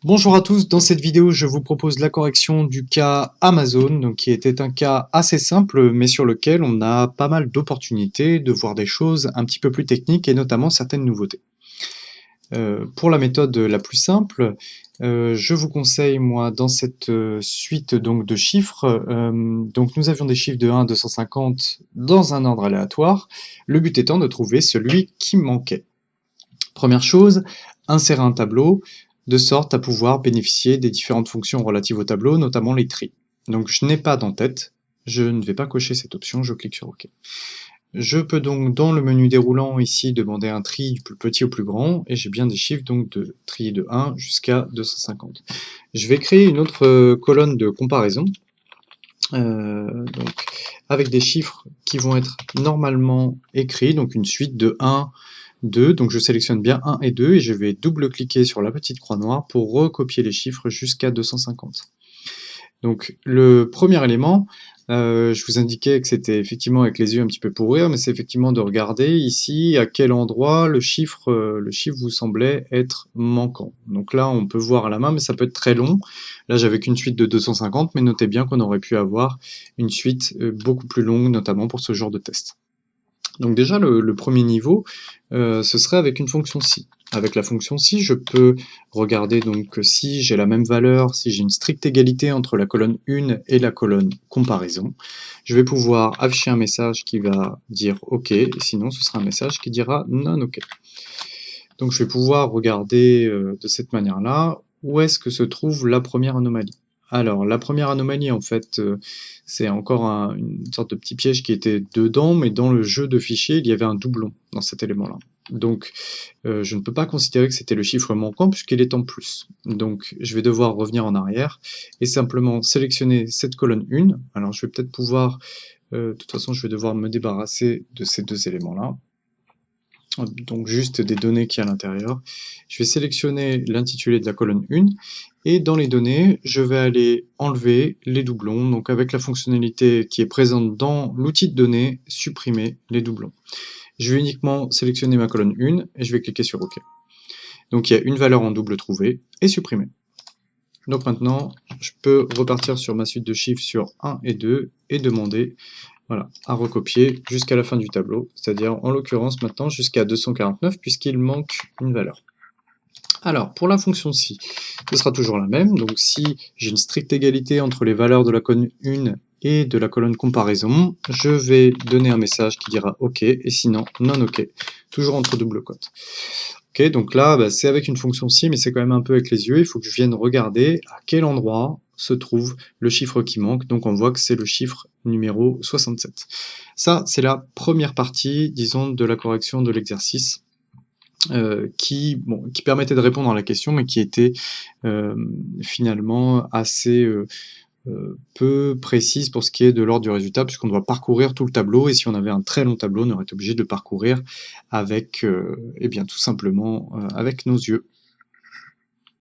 Bonjour à tous, dans cette vidéo je vous propose la correction du cas Amazon, donc qui était un cas assez simple mais sur lequel on a pas mal d'opportunités de voir des choses un petit peu plus techniques et notamment certaines nouveautés. Pour la méthode la plus simple, je vous conseille moi dans cette suite donc de chiffres, donc nous avions des chiffres de 1 à 250 dans un ordre aléatoire, le but étant de trouver celui qui manquait. Première chose, insérer un tableau, de sorte à pouvoir bénéficier des différentes fonctions relatives au tableau, notamment les tris. Donc je n'ai pas d'en-tête, je ne vais pas cocher cette option, je clique sur OK. Je peux donc dans le menu déroulant ici demander un tri du plus petit au plus grand, et j'ai bien des chiffres donc de tri de 1 jusqu'à 250. Je vais créer une autre colonne de comparaison, donc avec des chiffres qui vont être normalement écrits, donc une suite de 1, 2, donc je sélectionne bien 1 et 2 et je vais double-cliquer sur la petite croix noire pour recopier les chiffres jusqu'à 250. Donc le premier élément, je vous indiquais que c'était effectivement avec les yeux un petit peu pour rire, mais c'est effectivement de regarder ici à quel endroit le chiffre vous semblait être manquant. Donc là on peut voir à la main, mais ça peut être très long. Là j'avais qu'une suite de 250, mais notez bien qu'on aurait pu avoir une suite beaucoup plus longue, notamment pour ce genre de test. Donc déjà, le premier niveau, ce serait avec une fonction si. Avec la fonction si, je peux regarder donc si j'ai la même valeur, si j'ai une stricte égalité entre la colonne 1 et la colonne comparaison. Je vais pouvoir afficher un message qui va dire OK, et sinon ce sera un message qui dira non OK. Donc je vais pouvoir regarder de cette manière-là où est-ce que se trouve la première anomalie. Alors, la première anomalie, en fait, c'est encore une sorte de petit piège qui était dedans, mais dans le jeu de fichiers, il y avait un doublon dans cet élément-là. Donc, je ne peux pas considérer que c'était le chiffre manquant puisqu'il est en plus. Donc, je vais devoir revenir en arrière et simplement sélectionner cette colonne 1. Alors, je vais peut-être pouvoir, de toute façon, je vais devoir me débarrasser de ces deux éléments-là. Donc juste des données qui y a à l'intérieur. Je vais sélectionner l'intitulé de la colonne 1, et dans les données, je vais aller enlever les doublons, donc avec la fonctionnalité qui est présente dans l'outil de données, supprimer les doublons. Je vais uniquement sélectionner ma colonne 1, et je vais cliquer sur OK. Donc il y a une valeur en double trouvée, et supprimée. Donc maintenant, je peux repartir sur ma suite de chiffres sur 1 et 2, et demander voilà, à recopier jusqu'à la fin du tableau, c'est-à-dire en l'occurrence maintenant jusqu'à 249 puisqu'il manque une valeur. Alors, pour la fonction si, ce sera toujours la même, donc si j'ai une stricte égalité entre les valeurs de la colonne 1 et de la colonne comparaison, je vais donner un message qui dira OK, et sinon non OK, toujours entre double cotes. Ok, donc là, bah, c'est avec une fonction si, mais c'est quand même un peu avec les yeux, il faut que je vienne regarder à quel endroit se trouve le chiffre qui manque, donc on voit que c'est le chiffre numéro 67. Ça, c'est la première partie, disons, de la correction de l'exercice, qui permettait de répondre à la question, mais qui était finalement assez peu précise pour ce qui est de l'ordre du résultat, puisqu'on doit parcourir tout le tableau, et si on avait un très long tableau, on aurait été obligé de le parcourir avec, eh bien, tout simplement avec nos yeux.